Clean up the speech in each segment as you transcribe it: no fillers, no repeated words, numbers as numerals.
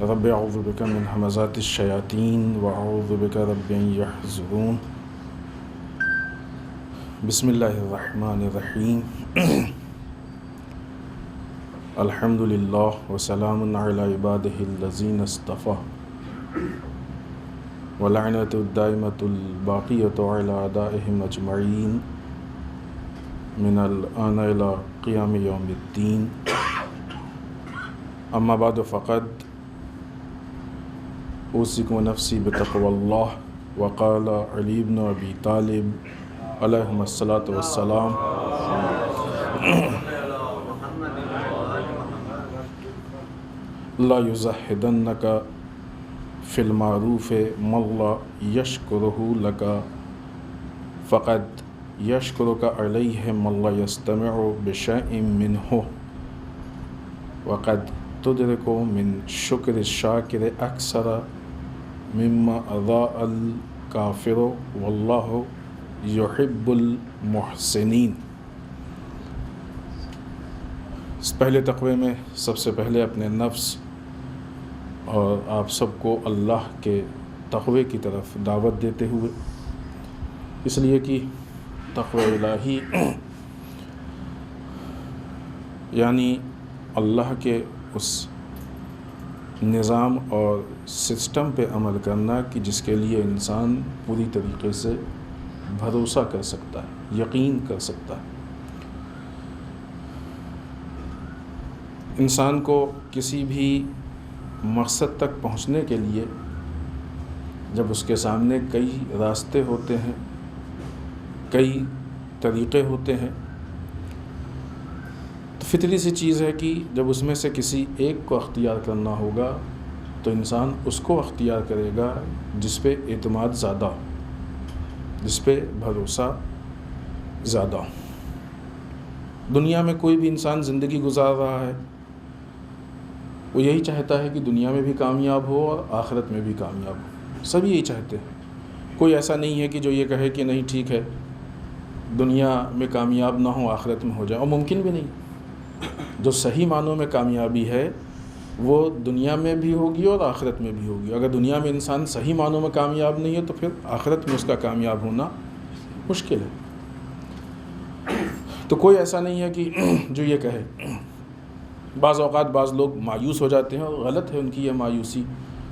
رب اعوذ بک من همزات الشیاطین واعوذ بک رب ان یحضرون بسم اللہ الرحمن الرحیم الحمد للہ وسلام علی عبادہ الذین اصطفیٰ ولعنۃ الدائمۃ الباقیۃ علی اعدائہم اجمعین من الآن الی قیام یوم الدین اما بعد فقد اوصیکم ونفسی بتقوی اللہ وقال علی بن ابی طالب علیہم الصلاۃ والسلام لا یزہدنک فی المعروف من لا یشکرہ لک فقد یشکرک علیہ من لا یستمع بشیء منہ وقد تدرک من شکر الشاکر اکثر مما اضاء الکافر واللہ یحب المحسنین۔ اس پہلے تقوی میں سب سے پہلے اپنے نفس اور آپ سب کو اللہ کے تقوی کی طرف دعوت دیتے ہوئے، اس لیے کہ تقوی الہی یعنی اللہ کے اس نظام اور سسٹم پہ عمل کرنا کہ جس کے لیے انسان پوری طریقے سے بھروسہ کر سکتا ہے، یقین کر سکتا ہے۔ انسان کو کسی بھی مقصد تک پہنچنے کے لیے جب اس کے سامنے کئی راستے ہوتے ہیں، کئی طریقے ہوتے ہیں، فطری سی چیز ہے کہ جب اس میں سے کسی ایک کو اختیار کرنا ہوگا تو انسان اس کو اختیار کرے گا جس پہ اعتماد زیادہ ہو، جس پہ بھروسہ زیادہ ہو۔ دنیا میں کوئی بھی انسان زندگی گزار رہا ہے، وہ یہی چاہتا ہے کہ دنیا میں بھی کامیاب ہو اور آخرت میں بھی کامیاب ہو، سب یہی چاہتے ہیں۔ کوئی ایسا نہیں ہے کہ جو یہ کہے کہ نہیں ٹھیک ہے دنیا میں کامیاب نہ ہو آخرت میں ہو جائے، اور ممکن بھی نہیں۔ جو صحیح معنوں میں کامیابی ہے وہ دنیا میں بھی ہوگی اور آخرت میں بھی ہوگی۔ اگر دنیا میں انسان صحیح معنوں میں کامیاب نہیں ہے تو پھر آخرت میں اس کا کامیاب ہونا مشکل ہے۔ تو کوئی ایسا نہیں ہے کہ جو یہ کہے۔ بعض اوقات بعض لوگ مایوس ہو جاتے ہیں اور غلط ہے ان کی یہ مایوسی،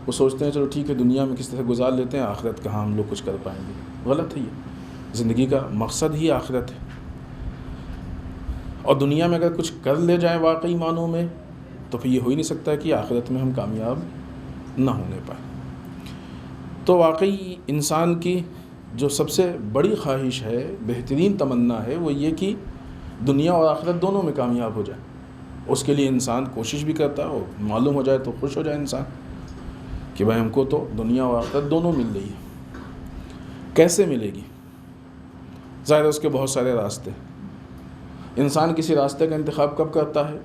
وہ سوچتے ہیں چلو ٹھیک ہے دنیا میں کس طرح گزار لیتے ہیں، آخرت کہاں ہم لوگ کچھ کر پائیں گے۔ غلط ہے، یہ زندگی کا مقصد ہی آخرت ہے، اور دنیا میں اگر کچھ کر لے جائیں واقعی معنوں میں تو پھر یہ ہو ہی نہیں سکتا کہ آخرت میں ہم کامیاب نہ ہونے پائیں۔ تو واقعی انسان کی جو سب سے بڑی خواہش ہے، بہترین تمنا ہے، وہ یہ کہ دنیا اور آخرت دونوں میں کامیاب ہو جائے۔ اس کے لیے انسان کوشش بھی کرتا ہے، اور معلوم ہو جائے تو خوش ہو جائے انسان کہ بھائی ہم کو تو دنیا اور آخرت دونوں مل رہی ہے۔ کیسے ملے گی؟ ظاہر ہے اس کے بہت سارے راستے۔ انسان کسی راستے کا انتخاب کب کرتا ہے؟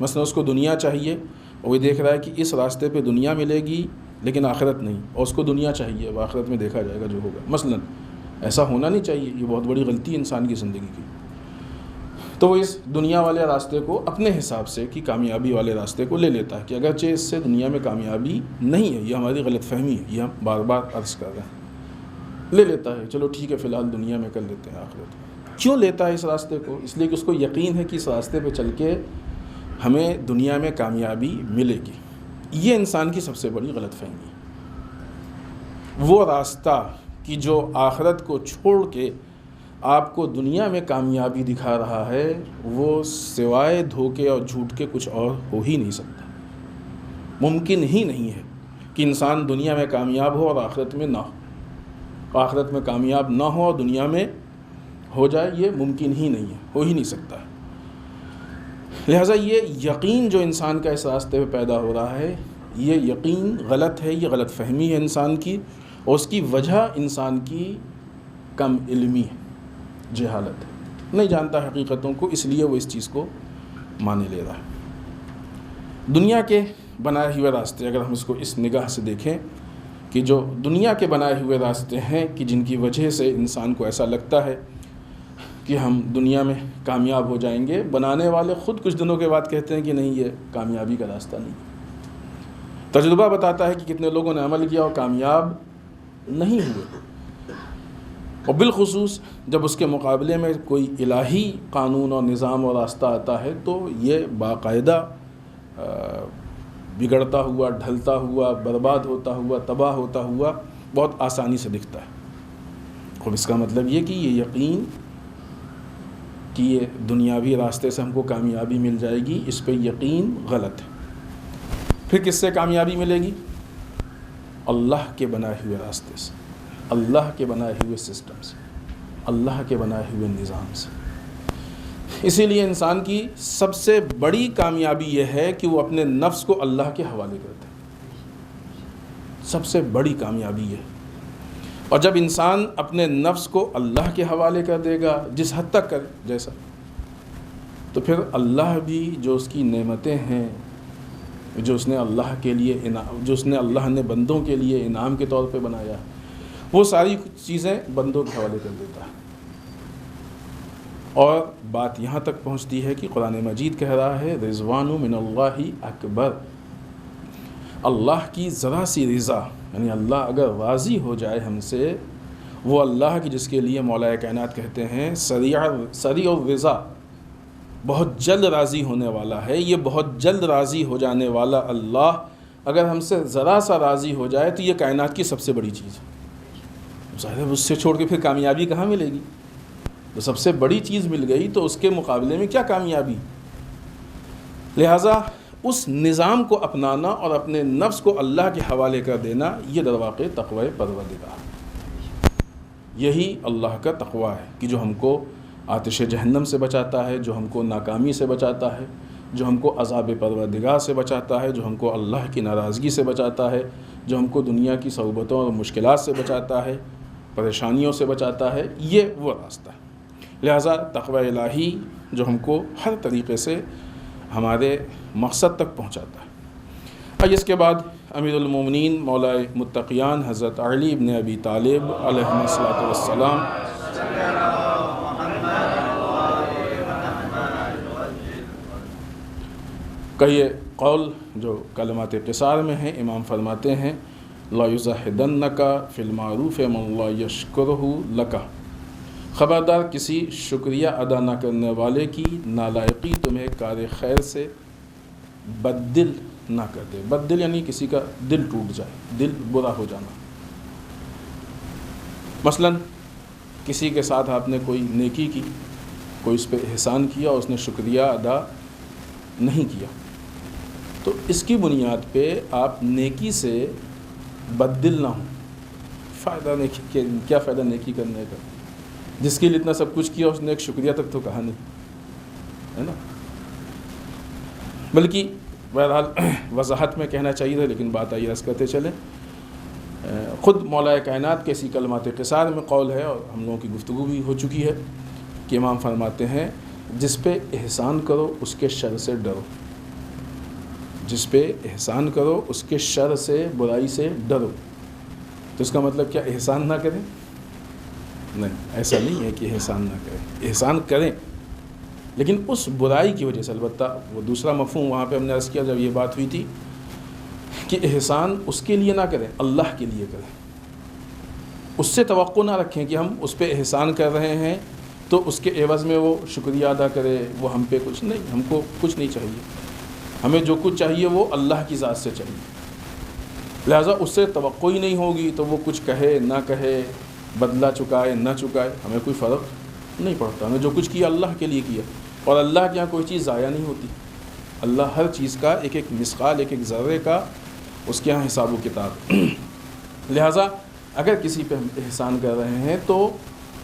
مثلا اس کو دنیا چاہیے اور وہ دیکھ رہا ہے کہ اس راستے پہ دنیا ملے گی لیکن آخرت نہیں، اور اس کو دنیا چاہیے، اب آخرت میں دیکھا جائے گا جو ہوگا۔ مثلا ایسا ہونا نہیں چاہیے، یہ بہت بڑی غلطی ہے انسان کی زندگی کی۔ تو وہ اس دنیا والے راستے کو اپنے حساب سے کہ کامیابی والے راستے کو لے لیتا ہے کہ اگرچہ اس سے دنیا میں کامیابی نہیں ہے، یہ ہماری غلط فہمی ہے، یہ ہم بار بار عرض کر رہے ہیں، لے لیتا ہے چلو ٹھیک ہے فی الحال دنیا میں کر لیتے ہیں آخرت۔ کیوں لیتا ہے اس راستے کو؟ اس لیے کہ اس کو یقین ہے کہ اس راستے پہ چل کے ہمیں دنیا میں کامیابی ملے گی۔ یہ انسان کی سب سے بڑی غلط فہمی ہے۔ وہ راستہ کہ جو آخرت کو چھوڑ کے آپ کو دنیا میں کامیابی دکھا رہا ہے، وہ سوائے دھوکے اور جھوٹ کے کچھ اور ہو ہی نہیں سکتا۔ ممکن ہی نہیں ہے کہ انسان دنیا میں کامیاب ہو اور آخرت میں نہ ہو، آخرت میں کامیاب نہ ہو اور دنیا میں ہو جائے، یہ ممکن ہی نہیں ہے، ہو ہی نہیں سکتا ہے۔ لہٰذا یہ یقین جو انسان کا اس راستے پہ پیدا ہو رہا ہے، یہ یقین غلط ہے، یہ غلط فہمی ہے انسان کی، اور اس کی وجہ انسان کی کم علمی ہے، جہالت ہے، نہیں جانتا حقیقتوں کو، اس لیے وہ اس چیز کو مانے لے رہا ہے۔ دنیا کے بنائے ہوئے راستے، اگر ہم اس کو اس نگاہ سے دیکھیں کہ جو دنیا کے بنائے ہوئے راستے ہیں کہ جن کی وجہ سے انسان کو ایسا لگتا ہے کہ ہم دنیا میں کامیاب ہو جائیں گے، بنانے والے خود کچھ دنوں کے بعد کہتے ہیں کہ نہیں، یہ کامیابی کا راستہ نہیں۔ تجربہ بتاتا ہے کہ کتنے لوگوں نے عمل کیا اور کامیاب نہیں ہوئے، اور بالخصوص جب اس کے مقابلے میں کوئی الہی قانون اور نظام اور راستہ آتا ہے تو یہ باقاعدہ بگڑتا ہوا، ڈھلتا ہوا، برباد ہوتا ہوا، تباہ ہوتا ہوا بہت آسانی سے دکھتا ہے۔ اب اس کا مطلب یہ کہ یہ یقین کہ یہ دنیاوی راستے سے ہم کو کامیابی مل جائے گی، اس پہ یقین غلط ہے۔ پھر کس سے کامیابی ملے گی؟ اللہ کے بنائے ہوئے راستے سے، اللہ کے بنائے ہوئے سسٹم سے، اللہ کے بنائے ہوئے نظام سے۔ اسی لیے انسان کی سب سے بڑی کامیابی یہ ہے کہ وہ اپنے نفس کو اللہ کے حوالے کرتا ہے، سب سے بڑی کامیابی یہ ہے۔ اور جب انسان اپنے نفس کو اللہ کے حوالے کر دے گا، جس حد تک کرے جیسا، تو پھر اللہ بھی جو اس کی نعمتیں ہیں، جو اس نے اللہ کے لیے جو اس نے اللہ نے بندوں کے لیے انعام کے طور پہ بنایا، وہ ساری چیزیں بندوں کے حوالے کر دیتا ہے۔ اور بات یہاں تک پہنچتی ہے کہ قرآن مجید کہہ رہا ہے رضوان من اللہ اکبر، اللہ کی ذرا سی رضا، یعنی اللہ اگر راضی ہو جائے ہم سے، وہ اللہ کی جس کے لیے مولا کائنات کہتے ہیں سریع الرضا، بہت جلد راضی ہونے والا ہے، یہ بہت جلد راضی ہو جانے والا اللہ اگر ہم سے ذرا سا راضی ہو جائے تو یہ کائنات کی سب سے بڑی چیز ہے۔ ظاہر اس سے چھوڑ کے پھر کامیابی کہاں ملے گی؟ تو سب سے بڑی چیز مل گئی تو اس کے مقابلے میں کیا کامیابی؟ لہٰذا اس نظام کو اپنانا اور اپنے نفس کو اللہ کے حوالے کر دینا، یہ در واقع تقوی پروردگار، یہی اللہ کا تقوی ہے کہ جو ہم کو آتش جہنم سے بچاتا ہے، جو ہم کو ناکامی سے بچاتا ہے، جو ہم کو عذاب پروردگار سے بچاتا ہے، جو ہم کو اللہ کی ناراضگی سے بچاتا ہے، جو ہم کو دنیا کی صعوبتوں اور مشکلات سے بچاتا ہے، پریشانیوں سے بچاتا ہے، یہ وہ راستہ ہے۔ لہٰذا تقوی الہی جو ہم کو ہر طریقے سے ہمارے مقصد تک پہنچاتا ہے۔ آئیے اس کے بعد امیر المومنین مولا متقیان حضرت علی بن ابی طالب علیہ الصلوۃ والسلام کا یہ قول جو کلمات قصار میں ہیں، امام فرماتے ہیں لا یزہدنک فی المعروف من لا یشکرہ لک، خبردار کسی شکریہ ادا نہ کرنے والے کی نالائقی تمہیں کار خیر سے بددل نہ کر دے۔ بددل یعنی کسی کا دل ٹوٹ جائے، دل برا ہو جانا۔ مثلا کسی کے ساتھ آپ نے کوئی نیکی کی، کوئی اس پہ احسان کیا اور اس نے شکریہ ادا نہیں کیا، تو اس کی بنیاد پہ آپ نیکی سے بددل نہ ہوں۔ فائدہ نیکی، کیا فائدہ نیکی کرنے کا؟ جس کے لیے اتنا سب کچھ کیا اس نے ایک شکریہ تک تو کہا نہیں، ہے نا؟ بلکہ بہرحال وضاحت میں کہنا چاہیے تھا، لیکن بات آئی عرض کرتے چلیں۔ خود مولا کائنات کے اسی کلمات قصار میں قول ہے، اور ہم لوگوں کی گفتگو بھی ہو چکی ہے کہ امام فرماتے ہیں جس پہ احسان کرو اس کے شر سے ڈرو، جس پہ احسان کرو اس کے شر سے، برائی سے ڈرو۔ تو اس کا مطلب کیا احسان نہ کریں؟ نہیں، ایسا نہیں ہے کہ احسان نہ کریں، احسان کریں، لیکن اس برائی کی وجہ سے۔ البتہ وہ دوسرا مفہوم وہاں پہ ہم نے عرض کیا جب یہ بات ہوئی تھی کہ احسان اس کے لیے نہ کریں، اللہ کے لیے کریں۔ اس سے توقع نہ رکھیں کہ ہم اس پہ احسان کر رہے ہیں تو اس کے عوض میں وہ شکریہ ادا کرے، وہ ہم پہ کچھ نہیں، ہم کو کچھ نہیں چاہیے، ہمیں جو کچھ چاہیے وہ اللہ کی ذات سے چاہیے۔ لہٰذا اس سے توقع ہی نہیں ہوگی تو وہ کچھ کہے نہ کہے، بدلہ چکائے نہ چکائے، ہمیں کوئی فرق نہیں پڑتا۔ ہمیں جو کچھ کیا اللہ کے لیے کیا، اور اللہ کے یہاں کوئی چیز ضائع نہیں ہوتی۔ اللہ ہر چیز کا ایک ایک مثقال، ایک ایک ذرے کا اس کے یہاں حساب و کتاب۔ لہٰذا اگر کسی پہ ہم احسان کر رہے ہیں تو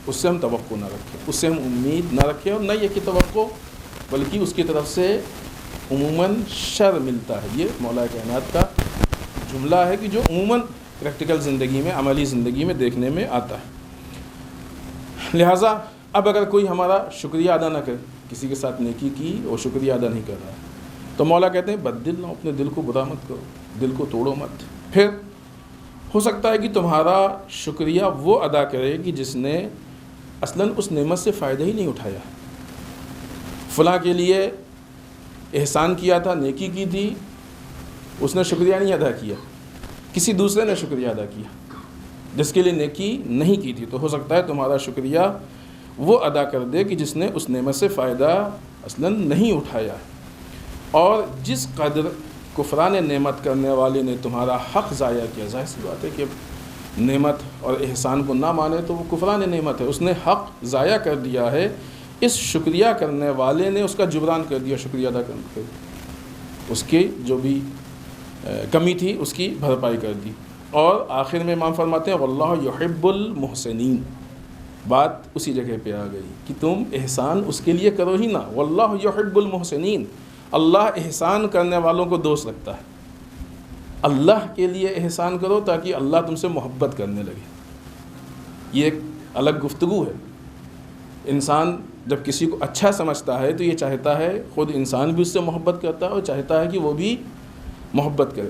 اس سے ہم توقع نہ رکھیں، اس سے ہم امید نہ رکھیں، اور نہ یہ کہ توقع، بلکہ اس کی طرف سے عموماً شر ملتا ہے۔ یہ مولا کائنات کا جملہ ہے کہ جو عموماً پریکٹیکل زندگی میں، عملی زندگی میں دیکھنے میں آتا ہے. لہٰذا اب اگر کوئی ہمارا شکریہ ادا نہ کرے، کسی کے ساتھ نیکی کی اور شکریہ ادا نہیں کر رہا ہے، تو مولا کہتے ہیں بد دل نہ ہو، اپنے دل کو برا مت کرو، دل کو توڑو مت. پھر ہو سکتا ہے کہ تمہارا شکریہ وہ ادا کرے کہ جس نے اصلاً اس نعمت سے فائدہ ہی نہیں اٹھایا. فلاں کے لیے احسان کیا تھا، نیکی کی تھی، اس نے شکریہ نہیں ادا کیا، کسی دوسرے نے شکریہ ادا کیا جس کے لیے نیکی نہیں کی تھی. تو ہو سکتا ہے تمہارا شکریہ وہ ادا کر دے کہ جس نے اس نعمت سے فائدہ اصلاً نہیں اٹھایا. اور جس قدر کفران نعمت کرنے والے نے تمہارا حق ضائع کیا، ظاہر سی بات ہے کہ نعمت اور احسان کو نہ مانے تو وہ کفران نعمت ہے، اس نے حق ضائع کر دیا ہے. اس شکریہ کرنے والے نے اس کا جبران کر دیا، شکریہ ادا کر اس کی جو بھی کمی تھی اس کی بھرپائی کر دی. اور آخر میں امام فرماتے ہیں واللہ یحب المحسنین. بات اسی جگہ پہ آ گئی کہ تم احسان اس کے لیے کرو ہی نہ، واللہ یحب المحسنین. اللہ احسان کرنے والوں کو دوست رکھتا ہے. اللہ کے لیے احسان کرو تاکہ اللہ تم سے محبت کرنے لگے. یہ ایک الگ گفتگو ہے. انسان جب کسی کو اچھا سمجھتا ہے تو یہ چاہتا ہے، خود انسان بھی اس سے محبت کرتا ہے اور چاہتا ہے کہ وہ بھی محبت کرے.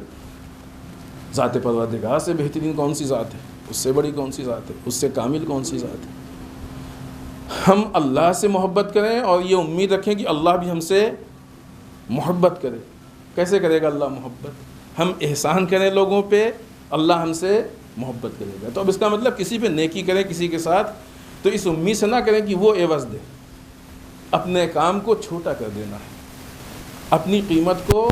ذات پروردگار سے بہترین کون سی ذات ہے؟ اس سے بڑی کون سی ذات ہے؟ اس سے کامل کون سی ذات ہے؟ ہم اللہ سے محبت کریں اور یہ امید رکھیں کہ اللہ بھی ہم سے محبت کرے. کیسے کرے گا اللہ محبت؟ ہم احسان کریں لوگوں پہ، اللہ ہم سے محبت کرے گا. تو اب اس کا مطلب کسی پہ نیکی کریں کسی کے ساتھ تو اس امید سے نہ کریں کہ وہ عوض دے. اپنے کام کو چھوٹا کر دینا ہے، اپنی قیمت کو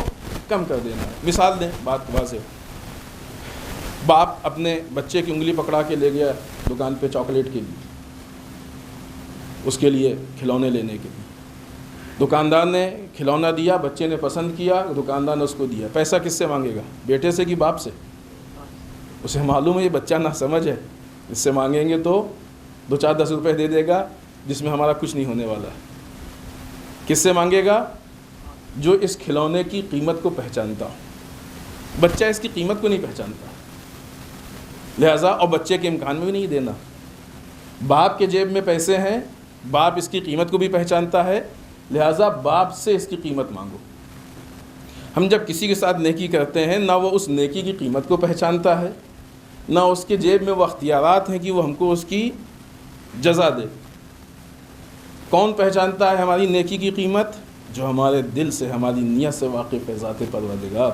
کم کر دینا ہے. مثال دیں، بات واضح. باپ اپنے بچے کی انگلی پکڑا کے لے گیا دکان پہ چاکلیٹ کے لیے، اس کے لیے کھلونے لینے کے لیے. دکاندار نے کھلونا دیا، بچے نے پسند کیا، دکاندار نے اس کو دیا. پیسہ کس سے مانگے گا؟ بیٹے سے کہ باپ سے؟ اسے معلوم ہے یہ بچہ نہ سمجھ ہے، اس سے مانگیں گے تو 2-4-10 روپے دے دے گا جس میں ہمارا کچھ نہیں ہونے والا ہے. کس سے مانگے گا؟ جو اس کھلونے کی قیمت کو پہچانتا ہو. بچہ اس کی قیمت کو نہیں پہچانتا، لہٰذا اور بچے کے امکان میں بھی نہیں دینا. باپ کے جیب میں پیسے ہیں، باپ اس کی قیمت کو بھی پہچانتا ہے، لہٰذا باپ سے اس کی قیمت مانگو. ہم جب کسی کے ساتھ نیکی کرتے ہیں نہ وہ اس نیکی کی قیمت کو پہچانتا ہے، نہ اس کے جیب میں وہ اختیارات ہیں کہ وہ ہم کو اس کی جزا دے. کون پہچانتا ہے ہماری نیکی کی قیمت؟ جو ہمارے دل سے، ہماری نیت سے واقف ہے، ذات پروردگار.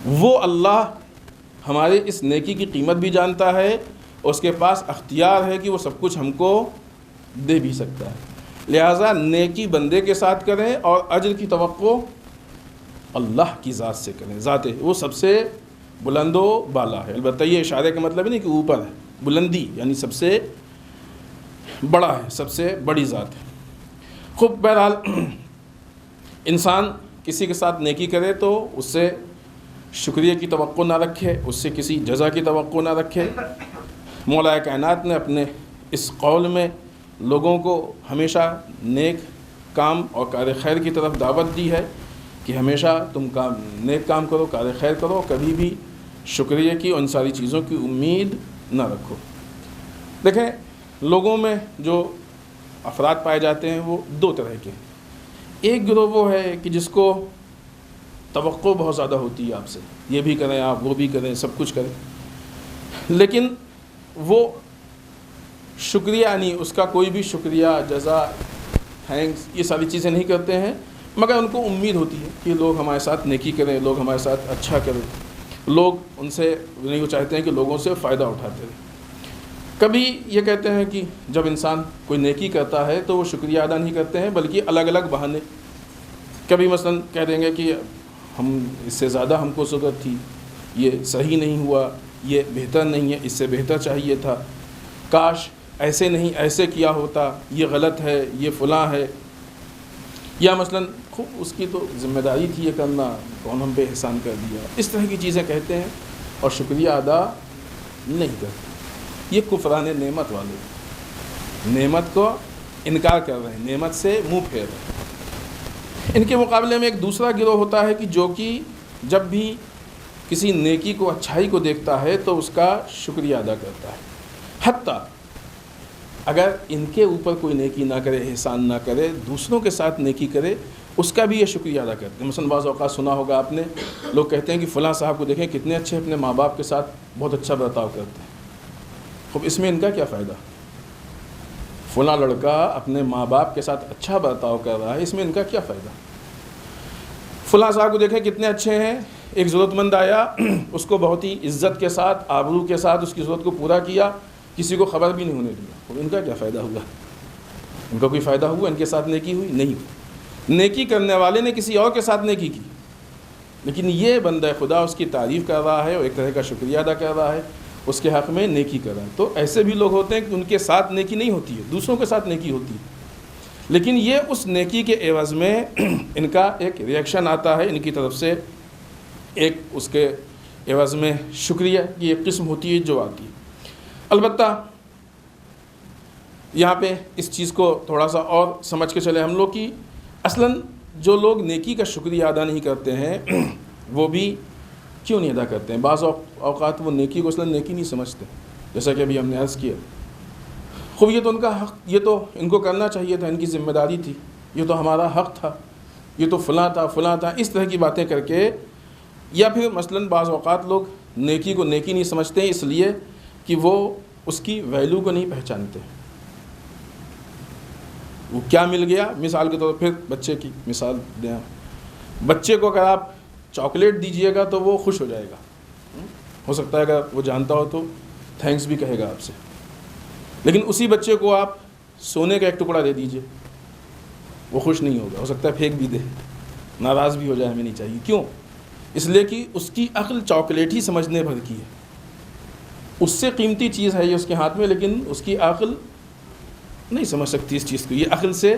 وہ اللہ ہمارے اس نیکی کی قیمت بھی جانتا ہے، اور اس کے پاس اختیار ہے کہ وہ سب کچھ ہم کو دے بھی سکتا ہے. لہٰذا نیکی بندے کے ساتھ کریں اور اجر کی توقع اللہ کی ذات سے کریں. ذات وہ سب سے بلند و بالا ہے. البتہ یہ اشارے کا مطلب نہیں کہ اوپر ہے، بلندی یعنی سب سے بڑا ہے، سب سے بڑی ذات ہے. خوب بہرحال انسان کسی کے ساتھ نیکی کرے تو اس سے شکریہ کی توقع نہ رکھے، اس سے کسی جزا کی توقع نہ رکھے. مولا کائنات نے اپنے اس قول میں لوگوں کو ہمیشہ نیک کام اور کار خیر کی طرف دعوت دی ہے کہ ہمیشہ تم نیک کام کرو، کار خیر کرو، کبھی بھی شکریہ کی اور ان ساری چیزوں کی امید نہ رکھو. دیکھیں لوگوں میں جو افراد پائے جاتے ہیں وہ دو طرح کے. ایک گروہ وہ ہے کہ جس کو توقع بہت زیادہ ہوتی ہے آپ سے، یہ بھی کریں آپ، وہ بھی کریں، سب کچھ کریں، لیکن وہ شکریہ نہیں، اس کا کوئی بھی شکریہ، جزا، تھینکس یہ ساری چیزیں نہیں کرتے ہیں، مگر ان کو امید ہوتی ہے کہ لوگ ہمارے ساتھ نیکی کریں، لوگ ہمارے ساتھ اچھا کریں، لوگ ان سے نہیں، وہ چاہتے ہیں کہ لوگوں سے فائدہ اٹھاتے رہیں. کبھی یہ کہتے ہیں کہ جب انسان کوئی نیکی کرتا ہے تو وہ شکریہ ادا نہیں کرتے ہیں بلکہ الگ الگ بہانے. کبھی مثلا کہہ دیں گے کہ ہم اس سے زیادہ ہم کو ضرورت تھی، یہ صحیح نہیں ہوا، یہ بہتر نہیں ہے، اس سے بہتر چاہیے تھا، کاش ایسے نہیں ایسے کیا ہوتا، یہ غلط ہے، یہ فلاں ہے. یا مثلا خوب اس کی تو ذمہ داری تھی یہ کرنا، کون ہم پہ احسان کر دیا. اس طرح کی چیزیں کہتے ہیں اور شکریہ ادا نہیں کرتے. یہ کفران نعمت والے، نعمت کو انکار کر رہے ہیں، نعمت سے منہ پھیر رہے ہیں. ان کے مقابلے میں ایک دوسرا گروہ ہوتا ہے کہ جو کہ جب بھی کسی نیکی کو اچھائی کو دیکھتا ہے تو اس کا شکریہ ادا کرتا ہے، حتیٰ اگر ان کے اوپر کوئی نیکی نہ کرے، احسان نہ کرے، دوسروں کے ساتھ نیکی کرے، اس کا بھی یہ شکریہ ادا کرتے ہیں۔ مثلاً بعض اوقات سنا ہوگا آپ نے، لوگ کہتے ہیں کہ فلاں صاحب کو دیکھیں کتنے اچھے اپنے ماں باپ کے ساتھ بہت اچھا برتاؤ کرتے ہیں۔ خب اس میں ان کا کیا فائدہ؟ فلاں لڑکا اپنے ماں باپ کے ساتھ اچھا برتاؤ کر رہا ہے، اس میں ان کا کیا فائدہ؟ فلاں صاحب کو دیکھیں کتنے اچھے ہیں، ایک ضرورت مند آیا، اس کو بہت ہی عزت کے ساتھ، آبرو کے ساتھ اس کی ضرورت کو پورا کیا، کسی کو خبر بھی نہیں ہونے دیا۔ خب ان کا کیا فائدہ ہوا؟ ان کا کوئی فائدہ ہوا؟ ان کے ساتھ نیکی ہوئی؟ نہیں ہوئی۔ نیکی کرنے والے نے کسی اور کے ساتھ نیکی کی، لیکن یہ بندہ خدا اس کی تعریف کر رہا ہے اور ایک طرح کا شکریہ ادا کر رہا ہے، اس کے حق میں نیکی کر رہا ہے۔ تو ایسے بھی لوگ ہوتے ہیں کہ ان کے ساتھ نیکی نہیں ہوتی ہے، دوسروں کے ساتھ نیکی ہوتی ہے، لیکن یہ اس نیکی کے عوض میں ان کا ایک ریئیکشن آتا ہے، ان کی طرف سے ایک اس کے عوض میں شکریہ کی ایک قسم ہوتی ہے جو آتی ہے۔ البتہ یہاں پہ اس چیز کو تھوڑا سا اور سمجھ کے چلے ہم لوگ کہ اصلاً جو لوگ نیکی کا شکریہ ادا نہیں کرتے ہیں وہ بھی کیوں نہیں ادا کرتے ہیں؟ بعض اوقات وہ نیکی کو اصلاً نیکی نہیں سمجھتے، جیسا کہ ابھی ہم نے عرض کیا۔ خوب یہ تو ان کا حق، یہ تو ان کو کرنا چاہیے تھا، ان کی ذمہ داری تھی، یہ تو ہمارا حق تھا، یہ تو فلاں تھا، اس طرح کی باتیں کر کے، یا پھر مثلاً بعض اوقات لوگ نیکی کو نیکی نہیں سمجھتے ہیں اس لیے کہ وہ اس کی ویلیو کو نہیں پہچانتے۔ وہ کیا مل گیا، مثال کے طور پر پھر بچے کی مثال دیں، بچے کو اگر آپ چاکلیٹ دیجئے گا تو وہ خوش ہو جائے گا، ہو سکتا ہے اگر وہ جانتا ہو تو تھینکس بھی کہے گا آپ سے، لیکن اسی بچے کو آپ سونے کا ایک ٹکڑا دے دیجئے، وہ خوش نہیں ہوگا، ہو سکتا ہے پھینک بھی دے، ناراض بھی ہو جائے، ہمیں نہیں چاہیے۔ کیوں؟ اس لیے کہ اس کی عقل چاکلیٹ ہی سمجھنے بھر کی ہے، اس سے قیمتی چیز ہے یہ اس کے ہاتھ میں، لیکن اس کی عقل نہیں سمجھ سکتی اس چیز کو، یہ عقل سے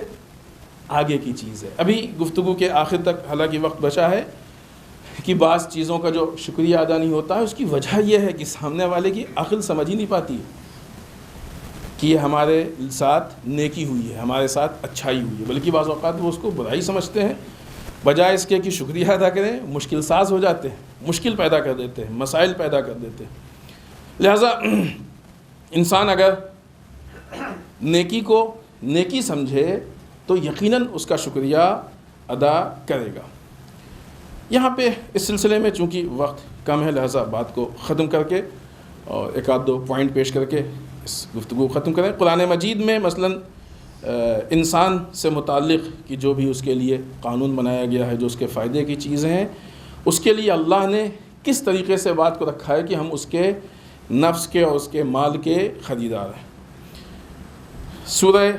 آگے کی چیز ہے۔ ابھی گفتگو کے آخر تک حالانکہ وقت بچا ہے کہ بعض چیزوں کا جو شکریہ ادا نہیں ہوتا ہے، اس کی وجہ یہ ہے کہ سامنے والے کی عقل سمجھ ہی نہیں پاتی کہ یہ ہمارے ساتھ نیکی ہوئی ہے، ہمارے ساتھ اچھائی ہوئی ہے، بلکہ بعض اوقات وہ اس کو برائی سمجھتے ہیں، بجائے اس کے کہ شکریہ ادا کریں مشکل ساز ہو جاتے ہیں، مشکل پیدا کر دیتے ہیں، مسائل پیدا کر دیتے ہیں۔ لہٰذا انسان اگر نیکی کو نیکی سمجھے تو یقیناً اس کا شکریہ ادا کرے گا۔ یہاں پہ اس سلسلے میں چونکہ وقت کم ہے، لہٰذا بات کو ختم کر کے اور ایک آدھ دو پوائنٹ پیش کر کے اس گفتگو کو ختم کریں۔ قرآن مجید میں مثلاً انسان سے متعلق کہ جو بھی اس کے لیے قانون بنایا گیا ہے، جو اس کے فائدے کی چیزیں ہیں، اس کے لیے اللہ نے کس طریقے سے بات کو رکھا ہے کہ ہم اس کے نفس کے اور اس کے مال کے خریدار ہیں۔ سورہ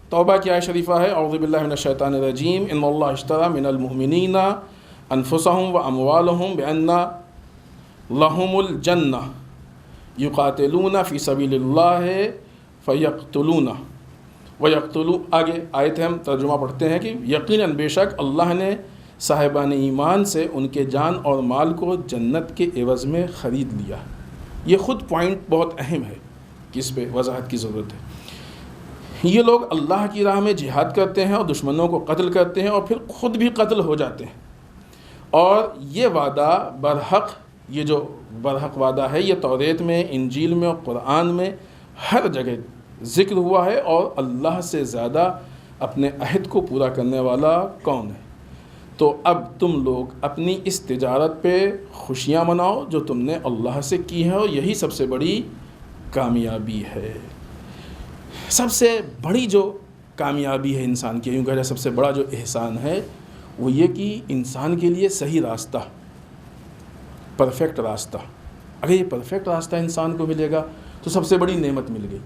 توبہ کی آیت شریفہ ہے، اعوذ باللہ من الشیطان الرجیم، ان اللہ اشتری من المؤمنین انفسهم واموالهم بان لهم الجنہ یقاتلون فی سبیل اللہ فیقتلون ویقتلون۔ آگے آیت ہم ترجمہ پڑھتے ہیں کہ یقیناً بے شک اللہ نے صاحبان ایمان سے ان کے جان اور مال کو جنت کے عوض میں خرید لیا۔ یہ خود پوائنٹ بہت اہم ہے کہ اس پہ وضاحت کی ضرورت ہے۔ یہ لوگ اللہ کی راہ میں جہاد کرتے ہیں اور دشمنوں کو قتل کرتے ہیں اور پھر خود بھی قتل ہو جاتے ہیں، اور یہ وعدہ برحق، یہ جو برحق وعدہ ہے یہ توریت میں، انجیل میں اور قرآن میں ہر جگہ ذکر ہوا ہے۔ اور اللہ سے زیادہ اپنے عہد کو پورا کرنے والا کون ہے؟ تو اب تم لوگ اپنی اس تجارت پہ خوشیاں مناؤ جو تم نے اللہ سے کی ہے، اور یہی سب سے بڑی کامیابی ہے۔ سب سے بڑی جو کامیابی ہے انسان کی، یوں کہہ جائے سب سے بڑا جو احسان ہے وہ یہ کہ انسان کے لیے صحیح راستہ، پرفیکٹ راستہ، اگر یہ پرفیکٹ راستہ انسان کو ملے گا تو سب سے بڑی نعمت مل گئی۔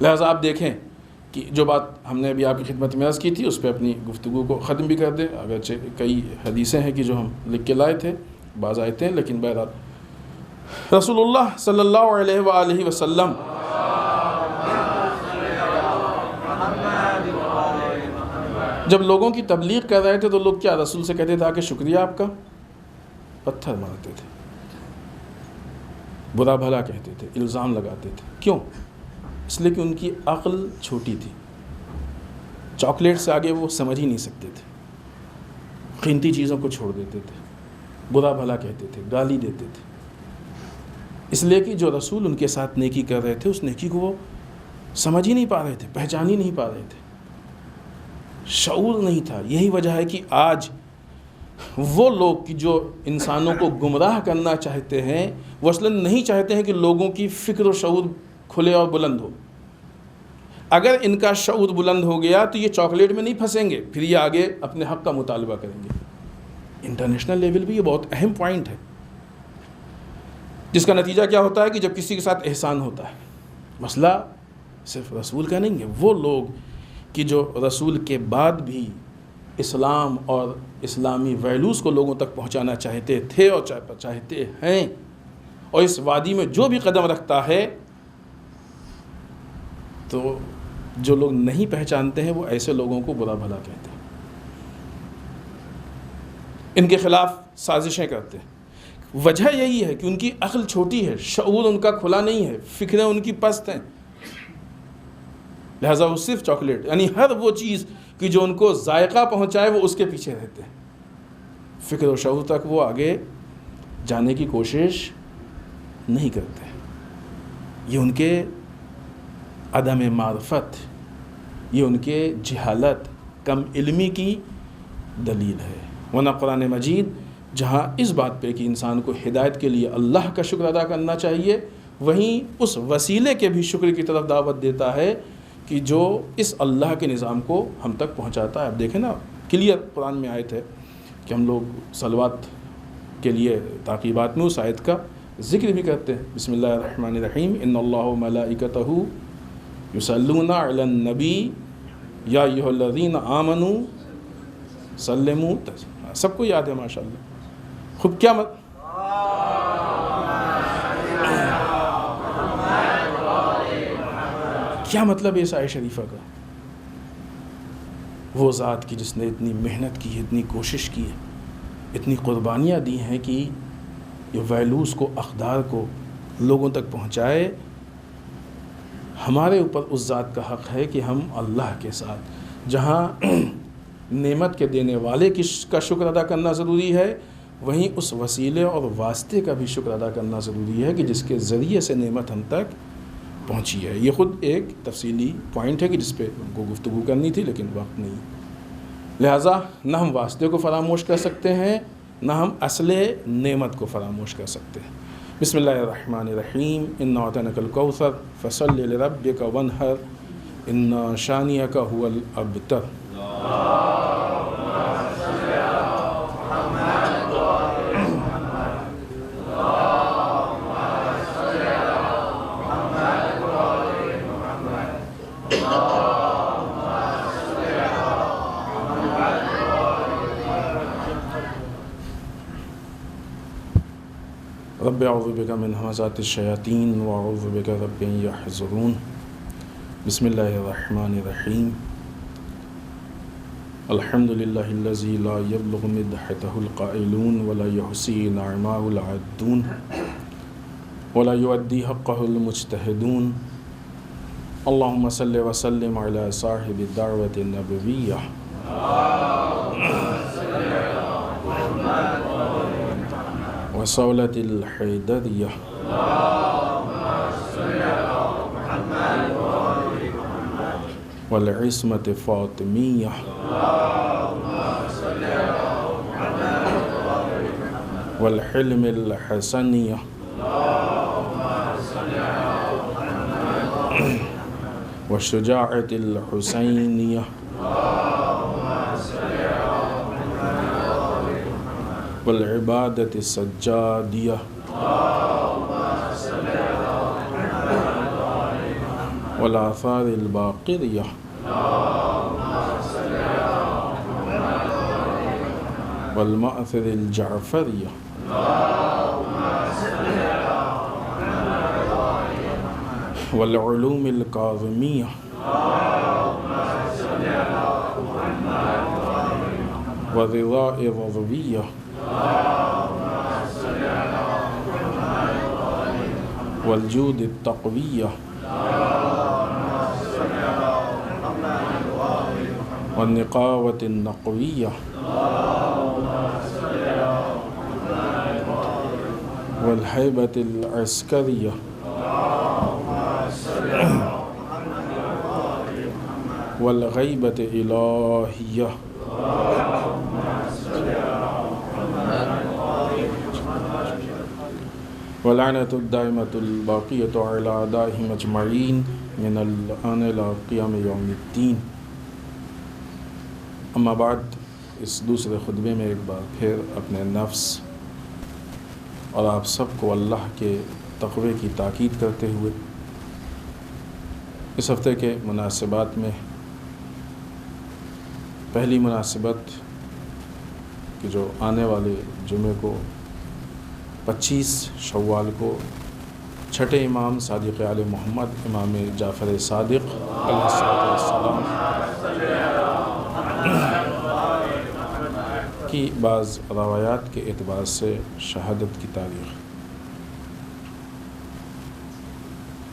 لہٰذا آپ دیکھیں کہ جو بات ہم نے ابھی آپ کی خدمت میں عرض کی تھی اس پہ اپنی گفتگو کو ختم بھی کر دیں، اگرچہ کئی حدیثیں ہیں کہ جو ہم لکھ کے لائے تھے، بعض آیتیں، لیکن بہرحال رسول اللہ صلی اللہ علیہ وآلہ وسلم جب لوگوں کی تبلیغ کر رہے تھے تو لوگ کیا رسول سے کہتے تھے کہ شکریہ آپ کا؟ پتھر مارتے تھے، برا بھلا کہتے تھے، الزام لگاتے تھے۔ کیوں؟ اس لیے کہ ان کی عقل چھوٹی تھی، چاکلیٹ سے آگے وہ سمجھ ہی نہیں سکتے تھے، قیمتی چیزوں کو چھوڑ دیتے تھے۔ برا بھلا کہتے تھے، گالی دیتے تھے، اس لیے کہ جو رسول ان کے ساتھ نیکی کر رہے تھے اس نیکی کو وہ سمجھ ہی نہیں پا رہے تھے، پہچان ہی نہیں پا رہے تھے، شعور نہیں تھا۔ یہی وجہ ہے کہ آج وہ لوگ کہ جو انسانوں کو گمراہ کرنا چاہتے ہیں وہ اصلاً نہیں چاہتے ہیں کہ لوگوں کی فکر و شعور کھلے اور بلند ہو۔ اگر ان کا شعور بلند ہو گیا تو یہ چاکلیٹ میں نہیں پھنسیں گے، پھر یہ آگے اپنے حق کا مطالبہ کریں گے۔ انٹرنیشنل لیول پہ یہ بہت اہم پوائنٹ ہے، جس کا نتیجہ کیا ہوتا ہے کہ جب کسی کے ساتھ احسان ہوتا ہے، مسئلہ صرف رسول کا نہیں ہے، وہ لوگ کہ جو رسول کے بعد بھی اسلام اور اسلامی ویلیوز کو لوگوں تک پہنچانا چاہتے تھے اور چاہتے ہیں، اور اس وادی میں جو بھی قدم رکھتا ہے، تو جو لوگ نہیں پہچانتے ہیں وہ ایسے لوگوں کو برا بھلا کہتے ہیں، ان کے خلاف سازشیں کرتے ہیں۔ وجہ یہی ہے کہ ان کی عقل چھوٹی ہے، شعور ان کا کھلا نہیں ہے، فکریں ان کی پست ہیں، لہٰذا وہ صرف چاکلیٹ یعنی ہر وہ چیز کہ جو ان کو ذائقہ پہنچائے وہ اس کے پیچھے رہتے ہیں، فکر و شعور تک وہ آگے جانے کی کوشش نہیں کرتے۔ یہ ان کے عدم معرفت، یہ ان کے جہالت، کم علمی کی دلیل ہے۔ ورنہ قرآن مجید جہاں اس بات پہ کہ انسان کو ہدایت کے لیے اللہ کا شکر ادا کرنا چاہیے، وہیں اس وسیلے کے بھی شکر کی طرف دعوت دیتا ہے کہ جو اس اللہ کے نظام کو ہم تک پہنچاتا ہے۔ اب دیکھیں نا، کلیئر قرآن میں آیت ہے کہ ہم لوگ صلوات کے لیے تعقیبات میں اس آیت کا ذکر بھی کرتے ہیں۔ بسم اللہ الرحمن الرحیم، ان اللہ و ملائکتہ یصلون علی النبی یا ایھا الذین آمنوا سلموا تسلیما۔ سب کو یاد ہے ماشاءاللہ۔ خوب کیا مطلب ہے اس آیت شریفہ کا؟ وہ ذات کی جس نے اتنی محنت کی ہے، اتنی کوشش کی ہے، اتنی قربانیاں دی ہیں کہ یہ ویلیوز کو، اقدار کو لوگوں تک پہنچائے، ہمارے اوپر اس ذات کا حق ہے کہ ہم اللہ کے ساتھ جہاں نعمت کے دینے والے کا شکر ادا کرنا ضروری ہے، وہیں اس وسیلے اور واسطے کا بھی شکر ادا کرنا ضروری ہے کہ جس کے ذریعے سے نعمت ہم تک پہنچی ہے۔ یہ خود ایک تفصیلی پوائنٹ ہے کہ جس پہ ہم کو گفتگو کرنی تھی لیکن وقت نہیں، لہٰذا نہ ہم واسطے کو فراموش کر سکتے ہیں، نہ ہم اصل نعمت کو فراموش کر سکتے ہیں۔ بسم اللہ الرحمن الرحیم، انا اعطیناک الکوثر فصل لربک وانحر ان شانئک هو الابتر۔ رب اعوذ بک من همزات الشیاطین واعوذ بک رب ان یحضرون۔ بسم اللہ الرحمن الرحیم، الحمد للہ الذی لا یبلغ مدحتہ القائلون ولا یحصی نعماہ العادون ولا یؤدی حقہ المجتہدون۔ اللہم صل وسلم علی صاحب الدعوۃ النبویہ وصولة الحیدریہ والعصمة فاطمیہ والحلم الحسنیہ والشجاعة الحسینیہ والعبادة السجادیہ والآثار الباقریہ والمأثر الجعفریہ والعلوم الکاظمیہ والرضاء الرضویہ والجود التقویہ والنقاوة النقویہ والحیبۃ العسکریہ والغیبۃ الہیہ واللعنۃ الدائمۃ الباقیۃ علی اعدائہم اجمعین من الآن الی قیام یوم الدین۔ اما بعد، اس دوسرے خطبے میں ایک بار پھر اپنے نفس اور آپ سب کو اللہ کے تقوی کی تاکید کرتے ہوئے اس ہفتے کے مناسبات میں پہلی مناسبت کہ جو آنے والے جمعے کو 25 شوال کو چھٹے امام صادق آل محمد امام جعفر صادق علیہ السلام کی بعض روایات کے اعتبار سے شہادت کی تاریخ۔